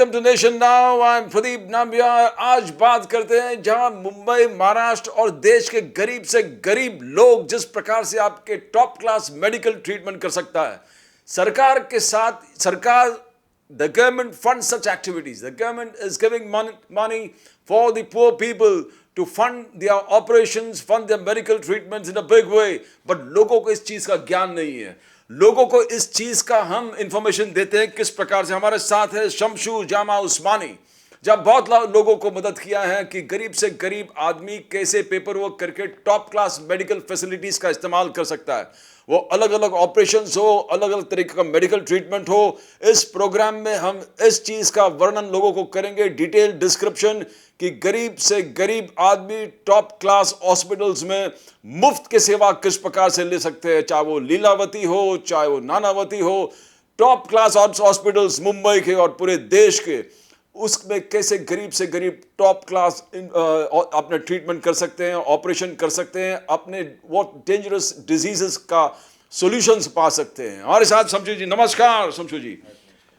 Welcome to nation now. I am Pradeep Nambiar. आज बात करते हैं जहां मुंबई, महाराष्ट्र और देश के गरीब से गरीब लोग जिस प्रकार से आपके टॉप क्लास मेडिकल ट्रीटमेंट कर सकता है। सरकार के साथ सरकार the government funds such activities. The government is giving money for the poor people to fund their operations, fund their medical treatments in a big way. But लोगों को इस चीज का ज्ञान नहीं है। लोगों को इस चीज का हम इंफॉर्मेशन देते हैं किस प्रकार से। हमारे साथ है शमशू जामा उस्मानी, जब बहुत लोगों को मदद किया है कि गरीब से गरीब आदमी कैसे पेपर वर्क करके टॉप क्लास मेडिकल फैसिलिटीज का इस्तेमाल कर सकता है। वो अलग अलग ऑपरेशंस हो, अलग अलग तरीके का मेडिकल ट्रीटमेंट हो। इस प्रोग्राम में हम इस चीज का वर्णन लोगों को करेंगे, डिटेल डिस्क्रिप्शन कि गरीब से गरीब आदमी टॉप क्लास हॉस्पिटल्स में मुफ्त की सेवा किस प्रकार से ले सकते हैं, चाहे वो लीलावती हो, चाहे वो नानावती हो। टॉप क्लास हॉस्पिटल्स मुंबई के और पूरे देश के, उसमें कैसे गरीब से गरीब टॉप क्लास अपने ट्रीटमेंट कर सकते हैं, ऑपरेशन कर सकते हैं, अपने बहुत डेंजरस डिजीजेस का सॉल्यूशंस पा सकते हैं। हमारे साथ शमशू जी। नमस्कार शमशू जी।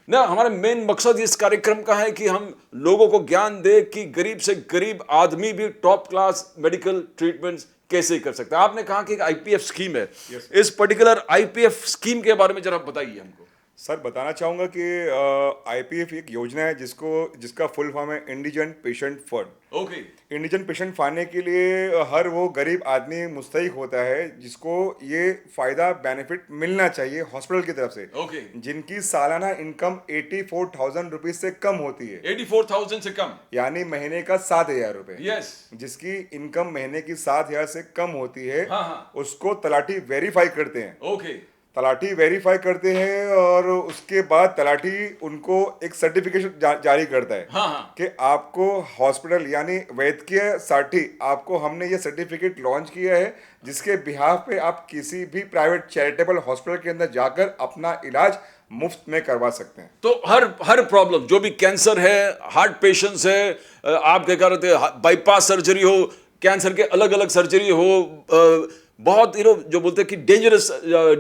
ना, हमारा मेन मकसद इस कार्यक्रम का है कि हम लोगों को ज्ञान दे कि गरीब से गरीब आदमी भी टॉप क्लास मेडिकल ट्रीटमेंट्स कैसे कर सकता है। आपने कहा कि एक आईपीएफ स्कीम है। इस पर्टिकुलर आईपीएफ स्कीम के बारे में जरा बताइए हमको। सर, बताना चाहूँगा कि आईपीएफ एक योजना है जिसका फुल फॉर्म है indigent patient fund. Okay. Indigent patient पाने के लिए हर वो गरीब आदमी मुस्तहिक होता है जिसको ये फ़ायदा बेनिफिट मिलना चाहिए हॉस्पिटल की तरफ से। ओके। जिनकी सालाना इनकम 84,000 रुपीज़ से कम होती है। 84,000 से कम यानी महीने का 7,000 रुपये। यस। जिसकी इनकम महीने की 7,000 से कम होती है, हाँ। उसको तलाठी वेरीफाई करते हैं। ओके। तलाठी वेरीफाई करते हैं और उसके बाद तलाठी उनको एक सर्टिफिकेशन जारी करता है। हाँ। कि आपको हॉस्पिटल यानी वैद्यकीय साठी, आपको हमने ये सर्टिफिकेट लॉन्च किया है जिसके बिहाफ पे आप किसी भी प्राइवेट चैरिटेबल हॉस्पिटल के अंदर जाकर अपना इलाज मुफ्त में करवा सकते हैं। तो हर प्रॉब्लम, जो भी कैंसर है, हार्ट पेशेंट्स है, आप क्या कहते हैं बाईपास सर्जरी हो, कैंसर के अलग अलग सर्जरी हो, बहुत जो बोलते हैं कि डेंजरस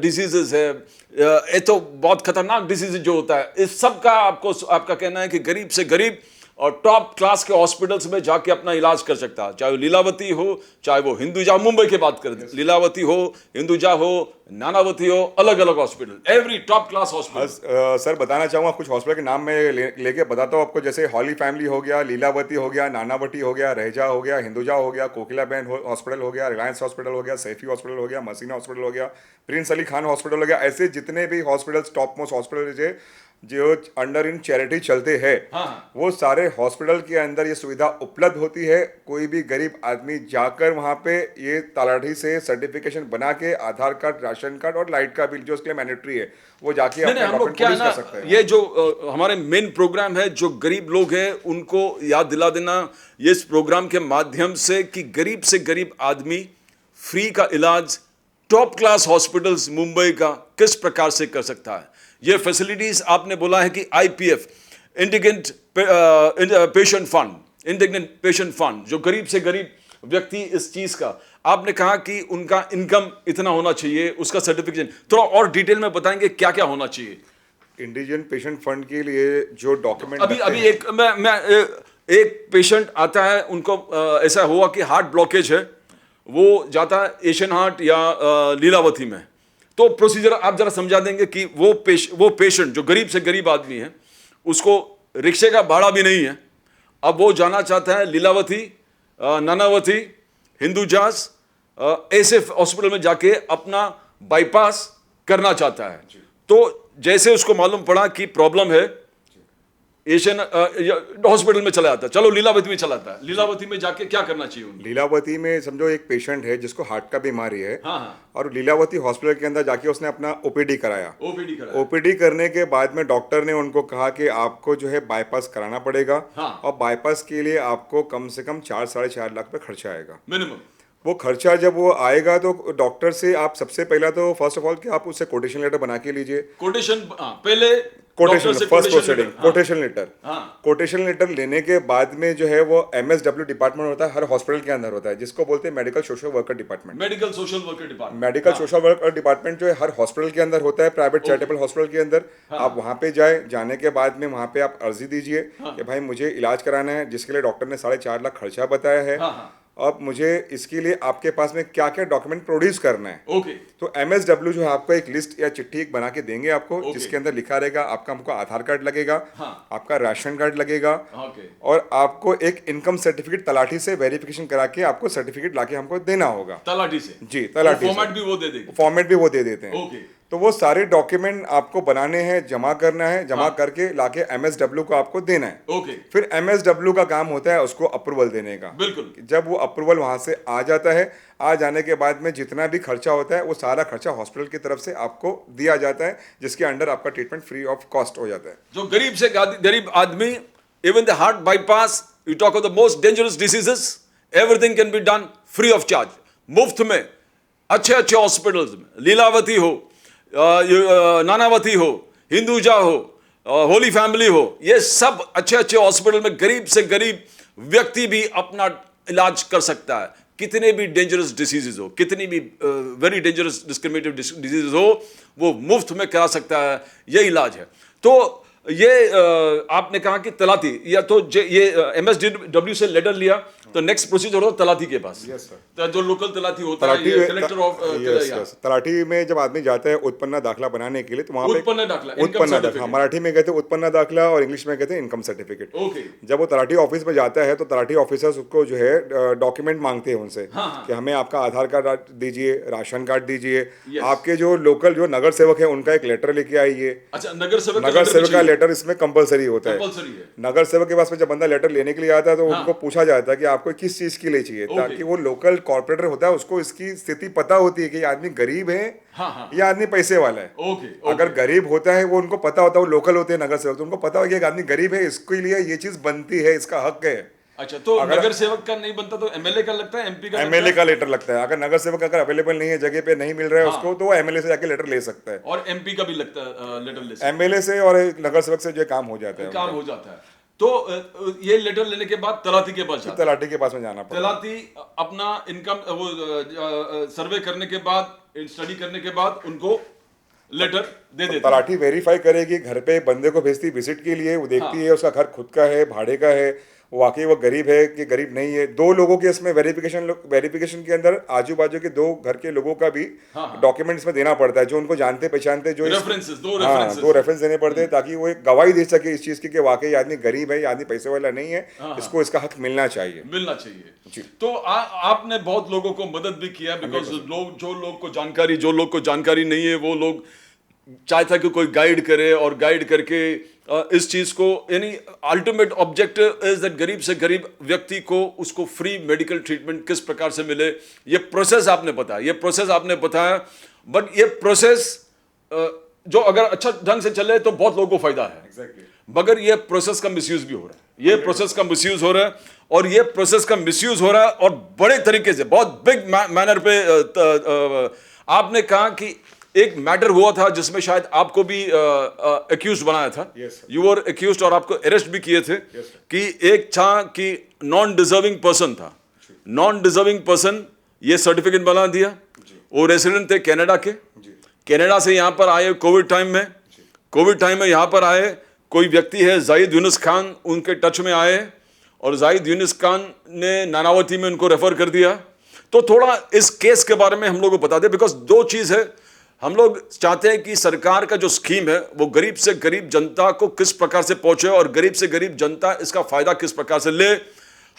डिजीजेस है, ये तो बहुत खतरनाक डिजीज जो होता है, इस सब का आपका कहना है कि गरीब से गरीब और टॉप क्लास के हॉस्पिटल्स में जाके अपना इलाज कर सकता है। चाहे वो लीलावती हो, चाहे वो हिंदुजा, मुंबई की बात करें, लीलावती हो, हिंदुजा हो, नानावती हो, अलग अलग hospital, every top class hospital. Sir, बताना चाहूँगा कुछ हॉस्पिटल के नाम मैं लेके बताता हूँ आपको। जैसे हॉली फैमिली हो गया, लीलावती हो गया, नानावती हो गया, रहजा हो गया, हिंदुजा हो गया, कोकिलाबेन हॉस्पिटल हो गया, रिलायंस हॉस्पिटल हो गया, सैफी हॉस्पिटल हो गया, मसीना हॉस्पिटल हो गया, प्रिंस अली खान हॉस्पिटल हो गया। ऐसे जितने भी हॉस्पिटल्स, टॉप मोस्ट हॉस्पिटल जो अंडर इन चैरिटी चलते हैं, हाँ। वो सारे हॉस्पिटल के अंदर ये सुविधा उपलब्ध होती है। कोई भी गरीब आदमी जाकर वहाँ पे ये तलाठी से सर्टिफिकेशन बना के आधार कार्ड, राशन कार्ड और लाइट का बिल जो उसके लिए मैंडेटरी है, वो जाके अपने डॉक्यूमेंट पुलिस कर सकते हैं। ये जो हमारे मेन प्रोग्राम है, जो गरीब लोग हैं उनको याद दिला देना ये इस प्रोग्राम के माध्यम से कि गरीब से गरीब आदमी फ्री का इलाज टॉप क्लास हॉस्पिटल्स मुंबई का किस प्रकार से कर सकता है। ये फैसिलिटीज आपने बोला है कि IPF, indigent patient fund, indigent patient fund, जो गरीब से गरीब व्यक्ति इस चीज का, आपने कहा कि उनका इनकम इतना होना चाहिए, उसका सर्टिफिकेशन थोड़ा और डिटेल में बताएंगे क्या क्या होना चाहिए। इंडिजेंट पेशेंट फंड के लिए जो डॉक्यूमेंट अभी एक पेशेंट आता है, उनको ऐसा हुआ कि हार्ट ब्लॉकेज है, वो जाता है एशियन हार्ट या लीलावती में, तो प्रोसीजर आप जरा समझा देंगे कि वो पेशेंट जो गरीब से गरीब आदमी है, उसको रिक्शे का भाड़ा भी नहीं है, अब वो जाना चाहता है लीलावती, नानावती, हिंदुजास, ऐसे हॉस्पिटल में जाके अपना बाईपास करना चाहता है। तो जैसे उसको मालूम पड़ा कि प्रॉब्लम है, एशियन हॉस्पिटल में चला जाता है, चलो लीलावती में चला जाता है। लीलावती में जाके क्या करना चाहिए उनको? लीलावती में समझो एक पेशेंट है जिसको हार्ट का बीमारी है। हाँ। और लीलावती हॉस्पिटल के अंदर जाके उसने अपना ओपीडी कराया। ओपीडी करने के बाद में डॉक्टर ने उनको कहा कि आपको जो है बाईपास कराना पड़ेगा। हाँ। और बाईपास के लिए आपको कम से कम 4 साढ़े 4 लाख रुपए खर्चा आएगा मिनिमम। वो खर्चा जब वो आएगा तो डॉक्टर से आप सबसे पहला तो फर्स्ट ऑफ ऑल कि आप उससे कोटेशन लेटर बना के लीजिए। कोटेशन, पहले कोटेशन डॉक्टर से first quotation proceeding letter, quotation letter. हाँ। कोटेशन लेटर लेने के बाद में जो है वो MSW डिपार्टमेंट होता है, हर हॉस्पिटल के अंदर होता है, जिसको बोलते हैं medical social worker department. Medical social worker department, medical social worker department जो है हर हॉस्पिटल के अंदर होता है, प्राइवेट चैरिटेबल हॉस्पिटल के अंदर। आप वहाँ पे जाने के बाद में वहाँ पे आप अर्जी दीजिए कि भाई मुझे इलाज कराना है, जिसके लिए डॉक्टर ने 4.5 लाख खर्चा बताया है। अब मुझे इसके लिए आपके पास में क्या क्या डॉक्यूमेंट प्रोड्यूस करना है। ओके। तो MSW जो है आपको एक लिस्ट या चिट्ठी एक बना के देंगे आपको, जिसके अंदर लिखा रहेगा आपका हमको आधार कार्ड लगेगा, आपका राशन कार्ड लगेगा, और आपको एक इनकम सर्टिफिकेट तलाठी से वेरिफिकेशन करा के आपको सर्टिफिकेट लाके हमको देना होगा। तलाठी से? जी, तलाठी से। फॉर्मेट भी वो दे देंगे? फॉर्मेट भी वो दे देते हैं। ओके। तो वो सारे डॉक्यूमेंट आपको बनाने हैं, जमा करना है, जमा करके लाके MSW को आपको देना है। ओके। फिर MSW का काम होता है उसको अप्रूवल देने का। बिल्कुल। जब वो अप्रूवल वहां से आ जाता है, आ जाने के बाद में जितना भी खर्चा होता है वो सारा खर्चा हॉस्पिटल की तरफ से आपको दिया जाता है, जिसके अंडर आपका ट्रीटमेंट फ्री ऑफ कॉस्ट हो जाता है। जो गरीब से गरीब आदमी, even the heart bypass, you talk of the most dangerous diseases, everything can be done free of charge, मुफ्त में, अच्छे अच्छे हॉस्पिटल्स में, लीलावती हो, नानावती हो, हिंदुजा हो, होली फैमिली हो, ये सब अच्छे अच्छे हॉस्पिटल में गरीब से गरीब व्यक्ति भी अपना इलाज कर सकता है। कितने भी डेंजरस डिसीजेज हो, कितनी भी वेरी डेंजरस डिस्क्रिमिनेटिव डिजीजेज हो, वो मुफ्त में करा सकता है। ये इलाज है। तो ये आपने कहा कि तलाठी, या तो ये MSW से लेटर लिया तो नेक्स्ट प्रोसीजर होता तलाठी के पास। Yes sir. तो जो लोकल तलाठी होता है, ये कलेक्टर ऑफ तलाठी में जब आदमी जाता है उत्पन्न दाखला बनाने के लिए, तो वहाँ पे उत्पन्न दाखला, उत्पन्न दाखला, मराठी में कहते हैं उत्पन्न दाखला और इंग्लिश में कहते हैं इनकम सर्टिफिकेट। ओके। जब वो तलाठी ऑफिस में जाता है तो तलाठी ऑफिसर्स उसको जो है डॉक्यूमेंट मांगते हैं उनसे कि हमें आपका आधार कार्ड दीजिए, राशन कार्ड दीजिए, आपके जो लोकल जो नगर सेवक है उनका एक लेटर लेके आइए। अच्छा, नगर सेवक का लेटर इसमें कंपलसरी होता है। नगर सेवक के पास में जब बंदा लेटर लेने के लिए आता है तो उनको पूछा जाता है कि आपको किस चीज के लिए चाहिए, ताकि वो लोकल कॉर्पोरेटर होता है उसको इसकी स्थिति पता होती है कि आदमी गरीब है या आदमी पैसे वाला है। अगर गरीब होता है, वो उनको पता होता है, वो लोकल होते हैं नगर सेवक, तो उनको पता होगा कि आदमी गरीब है, इसके लिए ये चीज बनती है, इसका हक है। अच्छा, तो नगर सेवक का नहीं बनता तो MLA का लगता है, MP का? MLA का लेटर लगता है। अगर नगर सेवक अगर अवेलेबल नहीं है, जगह पे नहीं मिल रहा है उसको, तो वो MLA से जाके लेटर ले सकता है। और MP का भी लगता है लेटर ले सकता है? MLA से और नगर सेवक से जो काम हो जाता है, काम हो जाता है। तो ये लेटर लेने के बाद तलाठी के पास जाता है। तलाठी के पास में जाना पड़ता है। तलाठी अपना इनकम वो सर्वे करने के बाद, स्टडी करने के बाद उनको लेटर दे देते। तलाठी वेरीफाई करेगी, घर पे बंदे को भेजती विजिट के लिए, वो देखती है उसका घर खुद का है, भाड़े का है, वाकई वो गरीब है कि गरीब नहीं है। दो लोगों के इसमें वेरिफिकेशन के अंदर आजू बाजू के दो घर के लोगों का भी डॉक्यूमेंट्स में देना पड़ता है, जो उनको जानते पहचानते, जो दो रेफरेंस देने पड़ते हैं, ताकि वो एक गवाही दे सके इस चीज की कि वाकई आदमी गरीब है, आदमी पैसे वाला नहीं है, इसको इसका हक मिलना चाहिए। तो आपने बहुत लोगों को मदद भी किया, बिकॉज जो लोग को जानकारी नहीं है, वो लोग चाहता कि कोई गाइड करे, और गाइड करके इस चीज को, यानी अल्टीमेट ऑब्जेक्टिव इज दैट गरीब से गरीब व्यक्ति को उसको फ्री मेडिकल ट्रीटमेंट किस प्रकार से मिले। ये प्रोसेस आपने बताया, बट ये प्रोसेस जो अगर अच्छा ढंग से चले तो बहुत लोगों को फायदा है। मगर ये प्रोसेस का मिसयूज भी हो रहा है, और ये प्रोसेस का मिसयूज हो रहा है, और बड़े तरीके से, बहुत बिग मैनर पे। आपने कहा कि एक मैटर हुआ था जिसमें शायद आपको भी एक्यूज बनाया था। यू वर एक्यूज, और आपको अरेस्ट भी किए थे। कि एक था कि नॉन डिजर्विंग पर्सन ये सर्टिफिकेट बना दिया। वो रेसिडेंट थे कनाडा के, कनाडा से यहाँ पर आए कोविड टाइम में यहाँ पर आए। कोई व्यक्ति है जाहिद यूनुस खान, उनके टच में आए, और जाहिद यूनुस खान ने नानावती में उनको रेफर कर दिया। तो थोड़ा इस केस के बारे में हम लोग को बता दें, बिकॉज दो चीज है। हम लोग चाहते हैं कि सरकार का जो स्कीम है वो गरीब से गरीब जनता को किस प्रकार से पहुंचे, और गरीब से गरीब जनता इसका फायदा किस प्रकार से ले।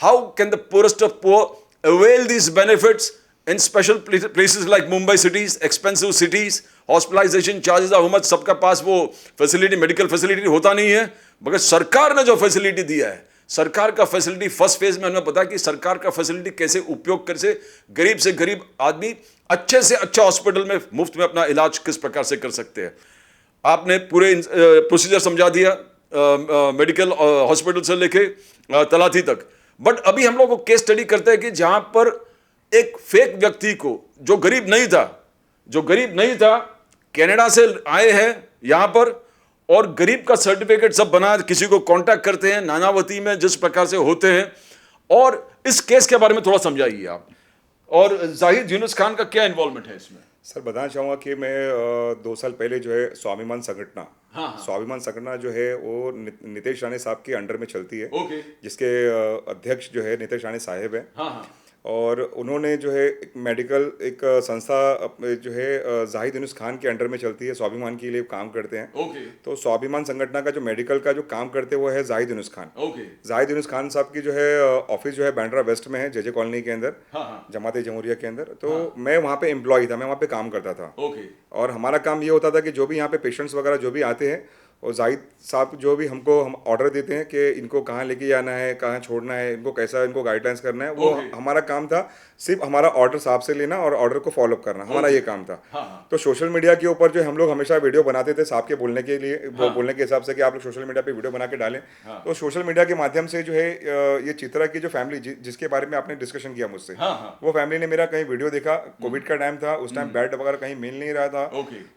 How can the poorest of poor avail these benefits in special places like Mumbai cities, expensive cities, hospitalization charges are much, सबका पास वो फैसिलिटी, मेडिकल फैसिलिटी होता नहीं है। मगर सरकार ने जो फैसिलिटी दिया है, सरकार का फैसिलिटी फर्स्ट फेज में हमें पता है कि सरकार का फैसिलिटी कैसे उपयोग कर से गरीब आदमी अच्छे से अच्छा हॉस्पिटल में मुफ्त में अपना इलाज किस प्रकार से कर सकते हैं। आपने पूरे प्रोसीजर समझा दिया, मेडिकल हॉस्पिटल से लेके तलाठी तक। बट अभी हम लोग को केस स्टडी करते हैं कि जहां पर एक फेक व्यक्ति को जो गरीब नहीं था कनाडा से आए हैं यहां पर और गरीब का सर्टिफिकेट सब बना किसी को कांटेक्ट करते हैं नानावती में जिस प्रकार से होते हैं। और इस केस के बारे में थोड़ा समझाइए आप, और जाहिद यूनुस खान का क्या इन्वॉल्वमेंट है इसमें? सर बताना चाहूँगा कि मैं 2 साल पहले जो है स्वाभिमान संगठना, स्वाभिमान संगठना जो है वो नितेश राणे साहब के अंडर में चलती है। जिसके अध्यक्ष जो है नितेश राणे साहब है। और उन्होंने जो है एक मेडिकल एक संस्था जो है जाहिद यूनुस खान के अंडर में चलती है, स्वाभिमान के लिए काम करते हैं। तो स्वाभिमान संगठन का जो मेडिकल का जो काम करते हैं वो है जाहिद यूनुस खान। जाहिद यूनुस खान साहब की जो है ऑफिस जो है बांद्रा वेस्ट में है, जेजे कॉलोनी के अंदर, जमाते जमहूरिया के अंदर। तो मैं वहाँ पे एम्प्लॉय था, मैं वहाँ पे काम करता था। और हमारा काम ये होता था कि जो भी यहाँ पे पेशेंट्स वगैरह जो भी आते हैं, और जाहिद साहब जो भी हम ऑर्डर देते हैं कि इनको कहाँ लेके जाना है, कहाँ छोड़ना है, इनको कैसा इनको गाइडलाइंस करना है, वो हमारा काम था। सिर्फ हमारा ऑर्डर साहब से लेना और ऑर्डर को फॉलो अप करना, हमारा ये काम था। तो सोशल मीडिया के ऊपर जो हम लोग हमेशा वीडियो बनाते थे साहब के बोलने के लिए, बोलने के हिसाब से कि आप लोग सोशल मीडिया पे वीडियो बना के डालें। तो सोशल मीडिया के माध्यम से जो है ये चित्रा की जो फैमिली जिसके बारे में आपने डिस्कशन किया मुझसे, वो फैमिली ने मेरा कहीं वीडियो देखा, कोविड का टाइम था, उस टाइम बेड वगैरह कहीं मिल नहीं रहा था।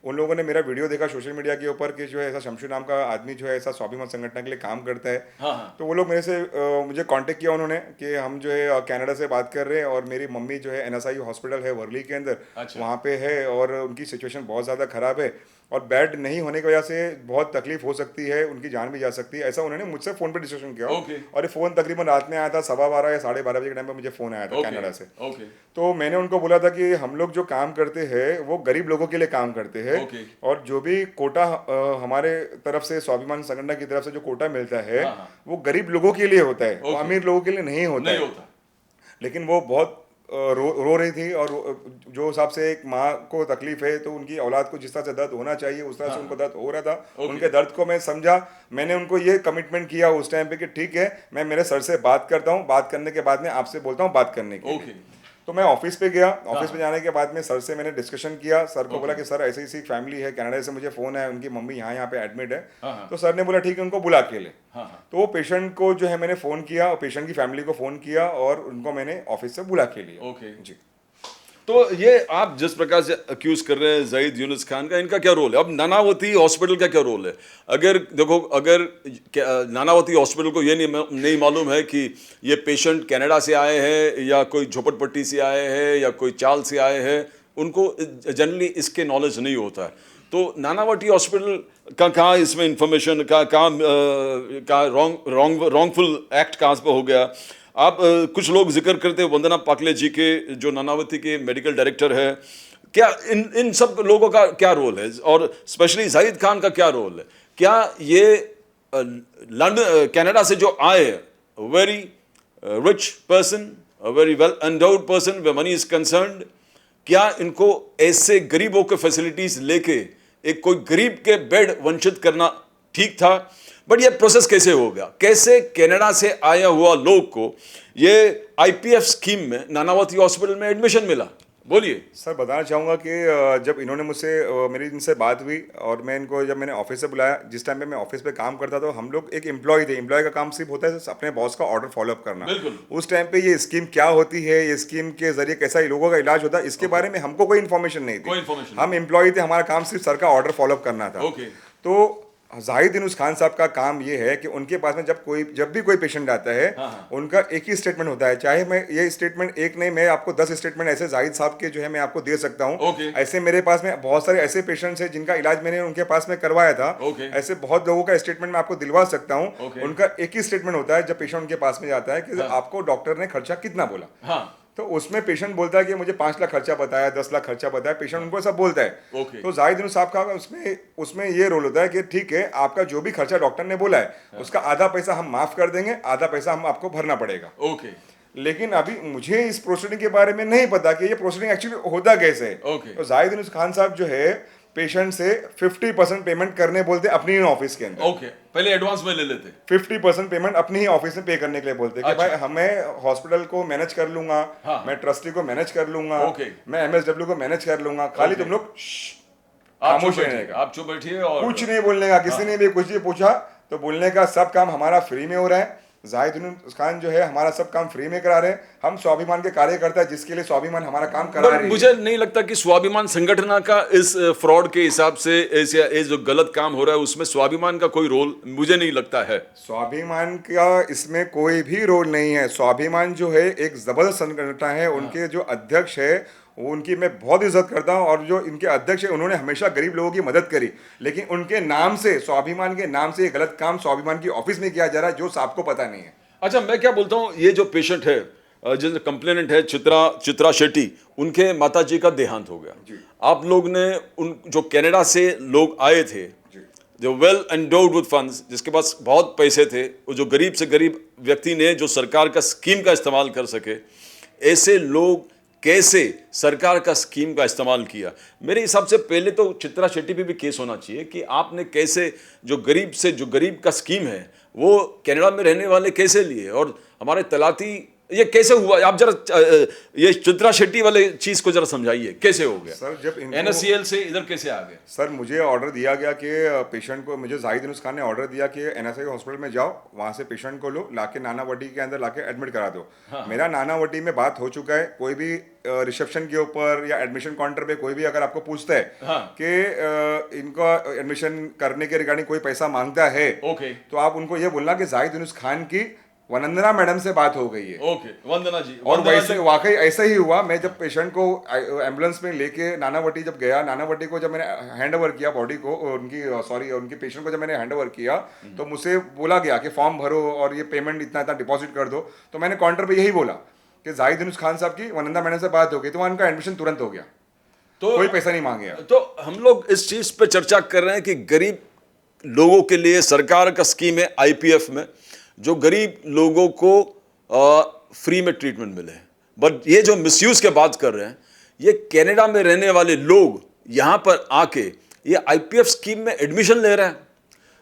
उन लोगों ने मेरा वीडियो देखा सोशल मीडिया के ऊपर कि जो है ऐसा शमशू नाम का आदमी जो है ऐसा स्वाभिमान संगठन के लिए काम करता है। तो वो लोग मेरे से मुझे कांटेक्ट किया उन्होंने कि हम जो है कनाडा से बात कर रहे हैं और मेरी मम्मी जो है NSI हॉस्पिटल है वर्ली के अंदर, वहाँ पे है और उनकी सिचुएशन बहुत ज़्यादा ख़राब है और बेड नहीं होने की वजह से बहुत तकलीफ हो सकती है, उनकी जान भी जा सकती है। ऐसा उन्होंने मुझसे फ़ोन पे डिस्कशन किया। और ये फ़ोन तकरीबन रात में आया था, 12:15 या 12:30 बजे के टाइम पे मुझे फ़ोन आया था कनाडा से। तो मैंने उनको बोला था कि हम लोग जो काम करते हैं वो गरीब लोगों के लिए काम करते हैं। और जो भी कोटा हमारे तरफ से स्वाभिमान संगठन की तरफ से जो कोटा मिलता है वो गरीब लोगों के लिए होता है, वो अमीर लोगों के लिए नहीं होता। लेकिन वो बहुत रो रही थी और जो हिसाब से एक माँ को तकलीफ है तो उनकी औलाद को जिस तरह से दर्द होना चाहिए उस तरह से उनको दर्द हो रहा था। उनके दर्द को मैं समझा, मैंने उनको ये कमिटमेंट किया उस टाइम पे कि ठीक है मैं मेरे सर से बात करता हूँ, बात करने के बाद में आपसे बोलता हूँ बात करने के लिए। तो मैं ऑफिस पे गया, ऑफिस पे जाने के बाद में सर से मैंने डिस्कशन किया। सर को बोला कि सर ऐसी ऐसी फैमिली है, कनाडा से मुझे फोन है, उनकी मम्मी यहाँ पे एडमिट है। तो सर ने बोला ठीक है उनको बुला के ले। तो वो पेशेंट को जो है मैंने फ़ोन किया और पेशेंट की फैमिली को फ़ोन किया और उनको मैंने ऑफिस से बुला के लिया। जी। तो ये आप जिस प्रकार से अक्यूज कर रहे हैं जाहिद यूनुस खान का, इनका क्या रोल है? अब नानावती हॉस्पिटल का क्या रोल है? अगर देखो, अगर नानावती हॉस्पिटल को ये नहीं मालूम है कि ये पेशेंट कनाडा से आए हैं या कोई झोपड़पट्टी से आए हैं या कोई चाल से आए हैं, उनको जनरली इसके नॉलेज नहीं होता है। तो नानावती हॉस्पिटल का कहाँ इसमें इंफॉर्मेशन का रॉन्गफुल एक्ट कहाँ पे हो गया? आप कुछ लोग जिक्र करते हैं वंदना पाकले जी के, जो नानावती के मेडिकल डायरेक्टर है, क्या इन सब लोगों का क्या रोल है और स्पेशली जाहिद खान का क्या रोल है? क्या ये लंदन कनाडा से जो आए, very rich person, very well endowed person way money is concerned, क्या इनको ऐसे गरीबों के फैसिलिटीज लेके एक कोई गरीब के बेड वंचित करना ठीक था? बट ये प्रोसेस कैसे हो गया? कैसे कनाडा से आया हुआ लोग को ये IPF स्कीम में नानावती हॉस्पिटल में एडमिशन मिला? बोलिए सर। बताना चाहूँगा कि जब इन्होंने मुझसे मेरी इनसे बात हुई और मैं इनको जब मैंने ऑफिस से बुलाया, जिस टाइम पे मैं ऑफिस पे काम करता था, हम लोग एक एम्प्लॉय थे। एम्प्लॉय का काम सिर्फ होता है अपने बॉस का ऑर्डर फॉलो अप करना। उस टाइम पे ये स्कीम क्या होती है, ये स्कीम के जरिए कैसा लोगों का इलाज होता है, इसके बारे में हमको कोई इन्फॉर्मेशन नहीं थी। हम एम्प्लॉय थे, हमारा काम सिर्फ सर का ऑर्डर फॉलो अप करना था। तो जाहिद यूनुस खान साहब का काम ये है कि उनके पास में जब भी कोई पेशेंट आता है, उनका एक ही स्टेटमेंट होता है। चाहे मैं ये स्टेटमेंट एक नहीं, मैं आपको 10 स्टेटमेंट ऐसे जाहिद साहब के जो है मैं आपको दे सकता हूँ। ऐसे मेरे पास में बहुत सारे ऐसे पेशेंट्स हैं जिनका इलाज मैंने उनके पास में करवाया था। ऐसे बहुत लोगों का स्टेटमेंट मैं आपको दिलवा सकता हूँ। उनका एक ही स्टेटमेंट होता है जब पेशेंट उनके पास में जाता है कि आपको डॉक्टर ने खर्चा कितना बोला। तो उसमें पेशेंट बोलता है कि मुझे 5 लाख खर्चा बताया, 10 लाख खर्चा बताया, पेशेंट उनको सब बोलता है। तो जाहिद यूनुस साहब का उसमें ये रोल होता है कि ठीक है आपका जो भी खर्चा डॉक्टर ने बोला है उसका आधा पैसा हम माफ कर देंगे, आधा पैसा हम आपको भरना पड़ेगा। लेकिन अभी मुझे इस प्रोसीडिंग के बारे में नहीं पता कि ये प्रोसीडिंग एक्चुअली होता कैसे है। तो जाहिद यूनुस खान साहब जो है पेशेंट से 50% पेमेंट करने बोलते अपनी ही ऑफिस के अंदर। पहले एडवांस में ले लेते 50% पेमेंट अपनी ही ऑफिस में पे करने के लिए बोलते कि भाई हमें हॉस्पिटल को मैनेज कर लूंगा, मैं ट्रस्टी को मैनेज कर लूंगा, मैं MSW को मैनेज कर लूंगा, खाली तुम लोग खामोश रहने का, आप चुप बैठिए और कुछ नहीं बोलने का। किसी ने भी कुछ भी पूछा तो बोलने का सब काम हमारा फ्री में हो रहा है, जाहिद खान जो है हमारा सब काम फ्री में करा रहे हैं। हम स्वाभिमान के कार्यकर्ता है जिसके लिए स्वाभिमान हमारा काम करा रही है। मुझे नहीं लगता कि स्वाभिमान संगठन का इस फ्रॉड के हिसाब से इस जो गलत काम हो रहा है उसमें स्वाभिमान का कोई रोल मुझे नहीं लगता है। स्वाभिमान का इसमें कोई भी रोल नहीं है। स्वाभिमान जो है एक जबरदस्त संगठन है। उनके जो अध्यक्ष है वो उनकी मैं बहुत इज्जत करता हूँ, और जो इनके अध्यक्ष है उन्होंने हमेशा गरीब लोगों की मदद करी, लेकिन उनके नाम से, स्वाभिमान के नाम से ये गलत काम स्वाभिमान की ऑफिस में किया जा रहा है जो आपको पता नहीं है। अच्छा, मैं क्या बोलता हूँ, ये जो पेशेंट है, जो कंप्लेनेंट है चित्रा शेट्टी, उनके माताजी का देहांत हो गया। आप लोग ने उन जो कनाडा से लोग आए थे, जो वेल एंडोड विद फंड्स, जिसके पास बहुत पैसे थे, वो जो गरीब से गरीब व्यक्ति ने जो सरकार का स्कीम का इस्तेमाल कर सके, ऐसे लोग कैसे सरकार का स्कीम का इस्तेमाल किया? मेरे हिसाब से पहले तो चित्रा शेट्टी पे भी केस होना चाहिए कि आपने कैसे जो गरीब का स्कीम है वो कनाडा में रहने वाले कैसे लिए, और हमारे तलाती ये कैसे हुआ? आप जरा ये चित्रा शेट्टी वाले चीज को जरा समझाइए, कैसे हो गया सर? जब NSCL से इधर कैसे आ गए? सर मुझे ऑर्डर दिया गया कि पेशेंट को, मुझे जाहिद खान ने ऑर्डर दिया कि NSI हॉस्पिटल में जाओ, वहाँ से पेशेंट को लो, लाके नानावटी के अंदर लाके एडमिट करा दो। हाँ। मेरा नानावटी में बात हो चुका है। कोई भी रिसेप्शन के ऊपर या एडमिशन काउंटर पे कोई भी अगर आपको पूछता है हाँ। कि इनका एडमिशन करने के रिगार्डिंग कोई पैसा मांगता है, तो आप उनको ये बोलना कि जाहिद खान की वंदना मैडम से बात हो गई है। वंदना जी। और वैसे वाकई ऐसा ही हुआ। मैं जब पेशेंट को एम्बुलेंस में लेके नानावटी जब गया, नानावटी को जब मैंने हैंड ओवर किया बॉडी को, उनकी पेशेंट को जब मैंने हैंड ओवर किया, तो मुझसे बोला गया कि फॉर्म भरो और ये पेमेंट इतना इतना डिपॉजिट कर दो। तो मैंने काउंटर पे यही बोला कि जाहिद खान साहब की वंदना मैडम से बात हो गई, तो वहाँ उनका एडमिशन तुरंत हो गया, तो कोई पैसा नहीं मांगे। तो हम लोग इस चीज पे चर्चा कर रहे हैं कि गरीब लोगों के लिए सरकार का स्कीम है IPF में, जो गरीब लोगों को फ्री में ट्रीटमेंट मिले, बट ये जो मिसयूज के बात कर रहे हैं, ये कनाडा में रहने वाले लोग यहाँ पर आके ये IPF स्कीम में एडमिशन ले रहे हैं,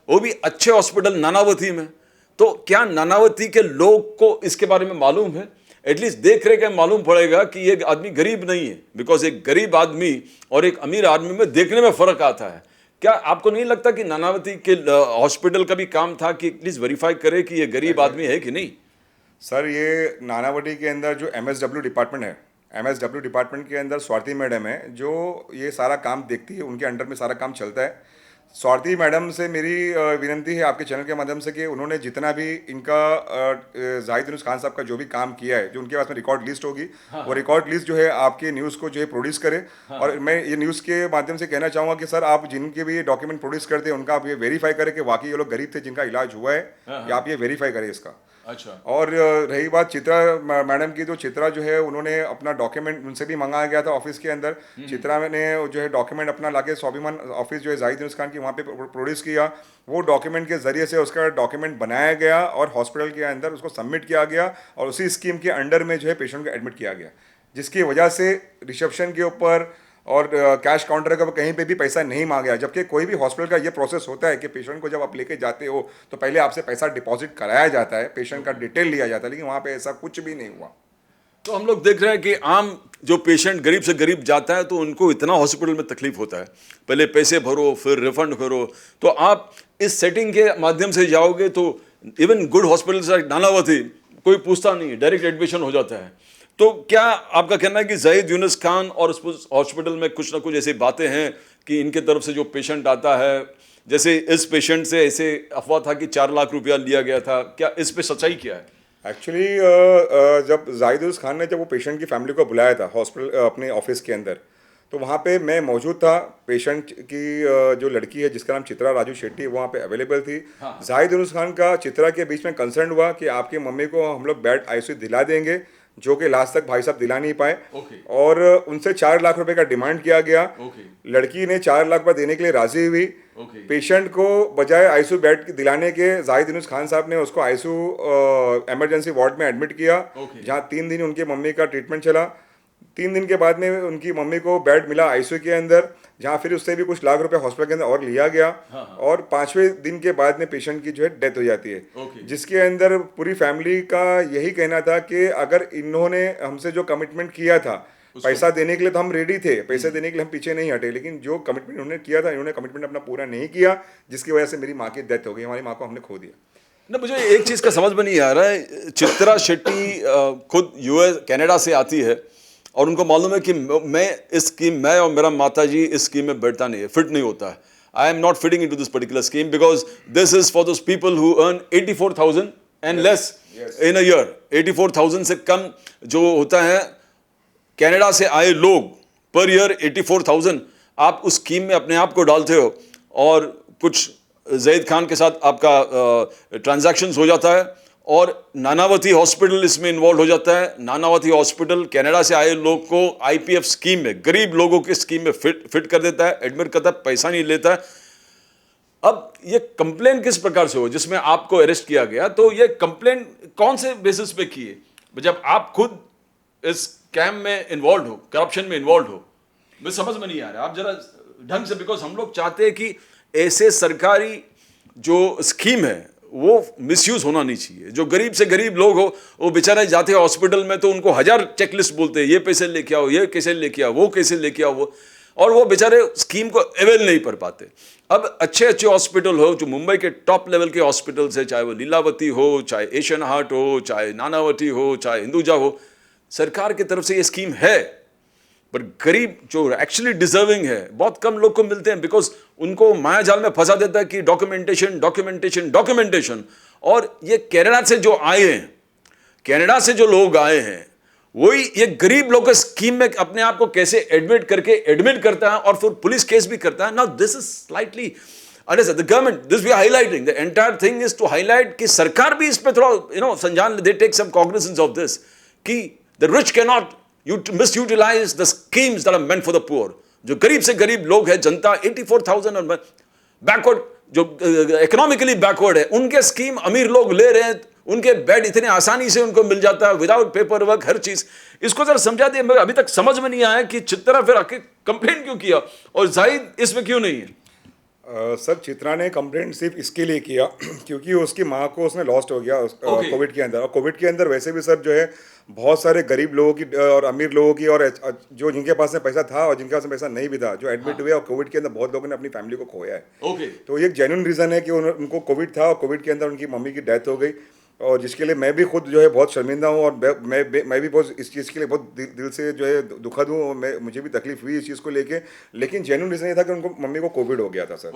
वो भी अच्छे हॉस्पिटल नानावती में। तो क्या नानावती के लोग को इसके बारे में मालूम है? एटलीस्ट देख रहे के मालूम पड़ेगा कि ये आदमी गरीब नहीं है, बिकॉज एक गरीब आदमी और एक अमीर आदमी में देखने में फर्क आता है। क्या आपको नहीं लगता कि नानावती के हॉस्पिटल का भी काम था कि प्लीज वेरीफाई करे कि ये गरीब आदमी है कि नहीं? सर ये नानावटी के अंदर जो MSW डिपार्टमेंट है, MSW डिपार्टमेंट के अंदर स्वाति मैडम है जो ये सारा काम देखती है, उनके अंडर में सारा काम चलता है। स्वाति मैडम से मेरी विनती है आपके चैनल के माध्यम से कि उन्होंने जितना भी इनका जाहिद खान साहब का जो भी काम किया है, जो उनके पास में रिकॉर्ड लिस्ट होगी, हाँ। वो रिकॉर्ड लिस्ट जो है आपके न्यूज़ को जो है प्रोड्यूस करे। हाँ। और मैं ये न्यूज़ के माध्यम से कहना चाहूँगा कि सर आप जिनके भी डॉक्यूमेंट प्रोड्यूस करते हैं उनका आप ये वेरीफाई करें कि वाकई ये लोग गरीब थे जिनका इलाज हुआ है, या आप ये वेरीफाई करें इसका। अच्छा। और रही बात चित्रा मैडम की, तो चित्रा जो है उन्होंने अपना डॉक्यूमेंट उनसे भी मंगाया गया था ऑफिस के अंदर। चित्रा ने जो है डॉक्यूमेंट अपना लाके स्वाभिमान ऑफिस जो है जाहिद खान की वहाँ पे प्रोड्यूस किया। वो डॉक्यूमेंट के जरिए से उसका डॉक्यूमेंट बनाया गया और हॉस्पिटल के अंदर उसको सबमिट किया गया, और उसी स्कीम के अंडर में जो है पेशेंट को एडमिट किया गया, जिसकी वजह से रिसेप्शन के ऊपर और कैश काउंटर का कहीं पे भी पैसा नहीं मांगा। जबकि कोई भी हॉस्पिटल का ये प्रोसेस होता है कि पेशेंट को जब आप लेके जाते हो तो पहले आपसे पैसा डिपॉजिट कराया जाता है, पेशेंट का डिटेल लिया जाता है, लेकिन वहाँ पे ऐसा कुछ भी नहीं हुआ। तो हम लोग देख रहे हैं कि आम जो पेशेंट गरीब से गरीब जाता है तो उनको इतना हॉस्पिटल में तकलीफ होता है, पहले पैसे भरो फिर रिफंड करो। तो आप इस सेटिंग के माध्यम से जाओगे तो इवन गुड हॉस्पिटल नानावती कोई पूछता नहीं है, डायरेक्ट एडमिशन हो जाता है। तो क्या आपका कहना है कि जाहिद खान और उस हॉस्पिटल में कुछ ना कुछ ऐसी बातें हैं कि इनके तरफ से जो पेशेंट आता है, जैसे इस पेशेंट से ऐसे अफवाह था कि 4 लाख रुपया लिया गया था, क्या इस पे सच्चाई क्या है? एक्चुअली जब जाहिद खान ने जब वो पेशेंट की फैमिली को बुलाया था हॉस्पिटल अपने ऑफिस के अंदर, तो वहाँ पे मैं मौजूद था। पेशेंट की जो लड़की है जिसका नाम चित्रा राजू शेट्टी वहाँ पे अवेलेबल थी। हाँ। जाहिद खान का चित्रा के बीच में कंसर्न हुआ कि आपकी मम्मी को हम लोग बेड ICU दिला देंगे, जो कि लास्ट तक भाई साहब दिला नहीं पाए। और उनसे 4 लाख रुपए का डिमांड किया गया। लड़की ने 4 लाख रुपए देने के लिए राजी हुई। पेशेंट को बजाय ICU बेड दिलाने के जाहिद खान साहब ने उसको ICU इमरजेंसी वार्ड में एडमिट किया, जहां 3 दिन उनकी मम्मी का ट्रीटमेंट चला। 3 दिन के बाद में उनकी मम्मी को बेड मिला ICU के अंदर, जहाँ फिर उससे भी कुछ लाख रुपए हॉस्पिटल के अंदर और लिया गया। हाँ। और 5वें दिन के बाद में पेशेंट की जो है डेथ हो जाती है। जिसके अंदर पूरी फैमिली का यही कहना था कि अगर इन्होंने हमसे जो कमिटमेंट किया था पैसा देने के लिए, तो हम रेडी थे, पैसे देने के लिए हम पीछे नहीं हटे, लेकिन जो कमिटमेंट उन्होंने किया था इन्होंने कमिटमेंट अपना पूरा नहीं किया, जिसकी वजह से मेरी माँ की डेथ हो गई, हमारी माँ को हमने खो दिया। ना मुझे एक चीज का समझ में नहीं आ रहा है। चित्रा शेट्टी खुद यूएस कनाडा से आती है और उनको मालूम है कि मैं और मेरा माताजी इस स्कीम में बैठता नहीं है, फिट नहीं होता है। I am not fitting into this particular scheme because this is for those people who earn 84,000 and less in a year. 84,000 से कम जो होता है, कनाडा से आए लोग पर ईयर 84,000 आप उस स्कीम में अपने आप को डालते हो और कुछ जैद खान के साथ आपका ट्रांजैक्शंस हो जाता है और नानावती हॉस्पिटल इसमें इन्वॉल्व हो जाता है। नानावती हॉस्पिटल कनाडा से आए लोग को आईपीएफ स्कीम में, गरीब लोगों की स्कीम में फिट कर देता है, एडमिट करता है, पैसा नहीं लेता है। अब ये कंप्लेन किस प्रकार से हो जिसमें आपको अरेस्ट किया गया, तो ये कंप्लेन कौन से बेसिस पे किए जब आप खुद इस स्कैम में इन्वॉल्व हो, करप्शन में इन्वॉल्व हो? मुझे समझ में नहीं आ रहा, आप जरा ढंग से, बिकॉज हम लोग चाहते हैं कि ऐसे सरकारी जो स्कीम है वो मिसयूज होना नहीं चाहिए। जो गरीब से गरीब लोग हो वो बेचारे जाते हैं हॉस्पिटल में तो उनको 1000 चेकलिस्ट बोलते हैं, ये पैसे लेके आओ, ये कैसे लेके आओ, वो कैसे लेके आओ, और वो बेचारे स्कीम को अवेल नहीं कर पाते। अब अच्छे अच्छे हॉस्पिटल हो, जो मुंबई के टॉप लेवल के हॉस्पिटल्स है, चाहे वो लीलावती हो, चाहे एशियन हार्ट हो, चाहे नानावती हो, चाहे हिंदुजा हो, सरकार की तरफ से ये स्कीम है, पर गरीब जो एक्चुअली डिजर्विंग है बहुत कम लोग को मिलते हैं बिकॉज उनको माया जाल में फंसा देता है कि डॉक्यूमेंटेशन डॉक्यूमेंटेशन डॉक्यूमेंटेशन। और ये कनाडा से जो आए हैं, कनाडा से जो लोग आए हैं, वही ये गरीब लोग के स्कीम में अपने आप को कैसे एडमिट करता है और फिर पुलिस केस भी करता है। Now this is slightly the government, this we are highlighting, the entire thing is to highlight कि सरकार भी इस पे थोड़ा संज्ञान, they take some cognizance of this कि the rich can not misutilize the schemes that are meant for the poor। जो गरीब से गरीब लोग हैं, जनता 84,000 और बैकवर्ड, जो इकोनॉमिकली बैकवर्ड है, उनके स्कीम अमीर लोग ले रहे हैं, उनके बेड इतने आसानी से उनको मिल जाता है विदाउट पेपर वर्क, हर चीज। इसको जरा समझा दिए, मगर अभी तक समझ में नहीं आया कि चित्रा फिर आके कंप्लेन क्यों किया और जाहिद इसमें क्यों नहीं है। सर, चित्रा ने कंप्लेंट सिर्फ इसके लिए किया क्योंकि उसकी माँ को उसने लॉस्ट हो गया कोविड के अंदर। और कोविड के अंदर वैसे भी सर जो है बहुत सारे गरीब लोगों की और अमीर लोगों की, और जो जिनके पास में पैसा था और जिनके पास में पैसा नहीं भी था, जो एडमिट हुए, और कोविड के अंदर बहुत लोगों ने अपनी फैमिली को खोया है। तो ये एक जेन्युइन रीज़न है कि उनको कोविड था और कोविड के अंदर उनकी मम्मी की डेथ हो गई, और जिसके लिए मैं भी खुद जो है बहुत शर्मिंदा हूँ, और मैं भी बहुत इस चीज़ के लिए बहुत दिल से जो है दुखद हूँ, और मुझे भी तकलीफ हुई इस चीज़ को लेके। लेकिन जेन्युइन रीज़न ये था कि उनको मम्मी को कोविड हो गया था सर।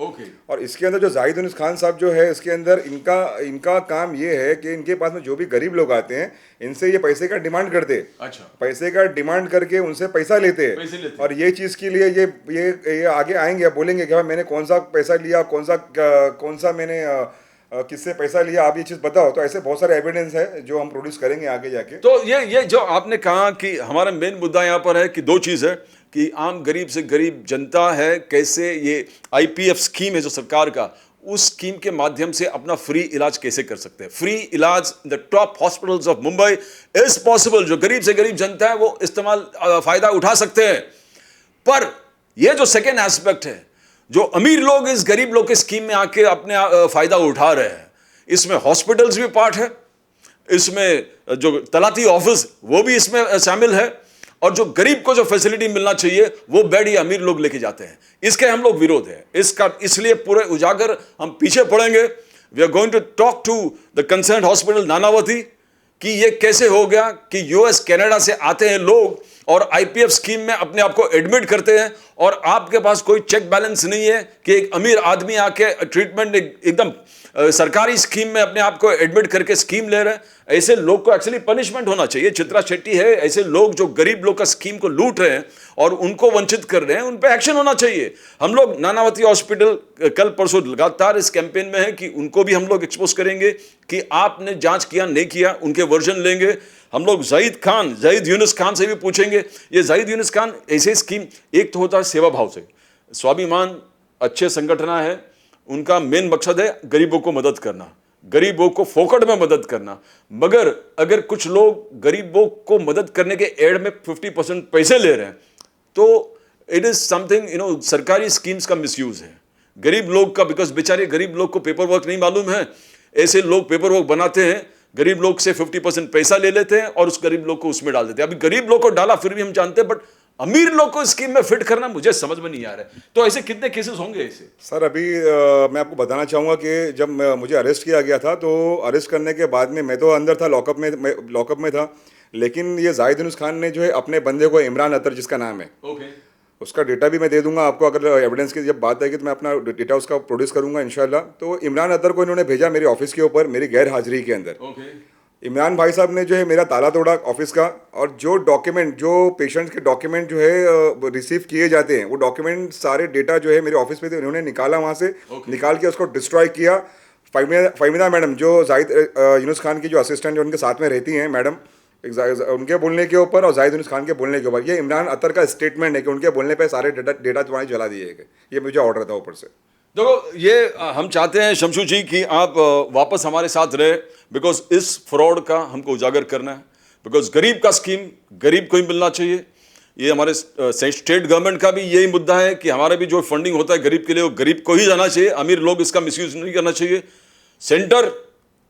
और इसके अंदर जो जाहिद यूनुस खान साहब जो है, इसके अंदर इनका काम ये है कि इनके पास में जो भी गरीब लोग आते हैं, इनसे ये पैसे का डिमांड करते, पैसे का डिमांड करके उनसे पैसा लेते हैं। और ये चीज़ के लिए ये आगे आएंगे, बोलेंगे कि भाई मैंने कौन सा पैसा लिया, कौन सा मैंने किससे पैसा लिया, आप ये चीज़ बताओ। तो ऐसे बहुत सारे एविडेंस है जो हम प्रोड्यूस करेंगे आगे जाके। तो ये जो आपने कहा कि हमारा मेन मुद्दा यहाँ पर है कि दो चीज़ है कि आम गरीब से गरीब जनता है, कैसे ये आईपीएफ स्कीम है जो सरकार का, उस स्कीम के माध्यम से अपना फ्री इलाज कैसे कर सकते हैं। फ्री इलाज the top hospitals of Mumbai is possible. जो गरीब से गरीब जनता है वो इस्तेमाल फायदा उठा सकते हैं। पर यह जो सेकेंड एस्पेक्ट है, जो अमीर लोग इस गरीब लोग के स्कीम में आके अपने फायदा उठा रहे हैं, इसमें हॉस्पिटल्स भी पार्ट है, इसमें जो तलाती ऑफिस वो भी इसमें शामिल है, और जो गरीब को जो फैसिलिटी मिलना चाहिए वो बेड ये अमीर लोग लेके जाते हैं। इसके हम लोग विरोध है इसका, इसलिए पूरे उजागर हम पीछे पड़ेंगे। We are going to talk to the concern hospital Nanavati कि ये कैसे हो गया कि यूएस कनाडा से आते हैं लोग और आईपीएफ स्कीम में अपने आप को एडमिट करते हैं, और आपके पास कोई चेक बैलेंस नहीं है कि एक अमीर आदमी आके ट्रीटमेंट एकदम सरकारी स्कीम में अपने आप को एडमिट करके स्कीम ले रहे हैं। ऐसे लोग को एक्चुअली पनिशमेंट होना चाहिए। चित्रा शेट्टी है, ऐसे लोग जो गरीब लोग का स्कीम को लूट रहे हैं और उनको वंचित कर रहे हैं, उन पे एक्शन होना चाहिए। हम लोग नानावती हॉस्पिटल कल परसों लगातार इस कैंपेन में है कि उनको भी हम लोग एक्सपोज करेंगे कि आपने जांच किया नहीं किया, उनके वर्जन लेंगे। हम लोग जाहिद यूनुस खान से भी पूछेंगे। ये जाहिद यूनुस खान ऐसे स्कीम, एक तो होता है सेवा भाव से, स्वाभिमान अच्छे संगठन है, उनका मेन मकसद है गरीबों को मदद करना, गरीबों को फोकट में मदद करना। मगर अगर कुछ लोग गरीबों को मदद करने के एड में 50% पैसे ले रहे हैं तो इट इज समथिंग, सरकारी स्कीम्स का मिसयूज है गरीब लोग का, बिकॉज बेचारे गरीब लोग को पेपर वर्क नहीं मालूम है। ऐसे लोग पेपर वर्क बनाते हैं, गरीब लोग से 50% पैसा ले लेते हैं और उस गरीब लोग को उसमें डाल देते हैं। अभी गरीब लोग को डाला फिर भी हम जानते हैं, बट अमीर लोग को स्कीम में फिट करना मुझे समझ में नहीं आ रहा है। तो ऐसे कितने केसेस होंगे ऐसे? सर अभी मैं आपको बताना चाहूँगा कि जब मुझे अरेस्ट किया गया था तो अरेस्ट करने के बाद में मैं तो अंदर था, लॉकअप में था, लेकिन ये जाहिद यूनुस खान ने जो है अपने बंदे को, इमरान अतर जिसका नाम है, ओके, उसका डेटा भी मैं दे दूंगा आपको, अगर एविडेंस की जब बात आएगी तो मैं अपना डेटा उसका प्रोड्यूस करूंगा इंशाल्लाह। तो इमरान अतर को इन्होंने भेजा मेरे ऑफिस के ऊपर मेरी गैर हाजिरी के अंदर। ओके, इमरान भाई साहब ने जो है मेरा ताला तोड़ा ऑफिस का, और जो डॉक्यूमेंट, जो पेशेंट्स के डॉक्यूमेंट जो है रिसीव किए जाते हैं, वो डॉक्यूमेंट सारे डेटा जो है मेरे ऑफिस में थे, उन्होंने निकाला वहाँ से, निकाल के उसको डिस्ट्रॉय किया। फ़हीदा मैडम जो जाहिद यूनुस खान की जो असिस्टेंट जो उनके साथ में रहती हैं मैडम, उनके बोलने के ऊपर और जाहिद यूनुस खान के बोलने के ऊपर, ये इमरान अतर का स्टेटमेंट है कि उनके बोलने पे सारे डेटा तुम्हारे जला दिए गए। ये मुझे ऑर्डर था ऊपर से। देखो ये हम चाहते हैं शमशू जी कि आप वापस हमारे साथ रहे, बिकॉज इस फ्रॉड का हमको उजागर करना है, बिकॉज गरीब का स्कीम गरीब को ही मिलना चाहिए। ये हमारे स्टेट गवर्नमेंट का भी यही मुद्दा है कि हमारा भी जो फंडिंग होता है गरीब के लिए वो गरीब को ही जाना चाहिए, अमीर लोग इसका मिसयूज नहीं करना चाहिए। सेंटर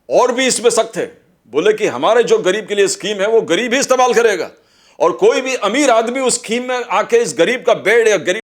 और भी इसमें सख्त है, बोले कि हमारे जो गरीब के लिए स्कीम है वो गरीब ही इस्तेमाल करेगा, और कोई भी अमीर आदमी उस स्कीम में आके इस गरीब का बेड या गरीब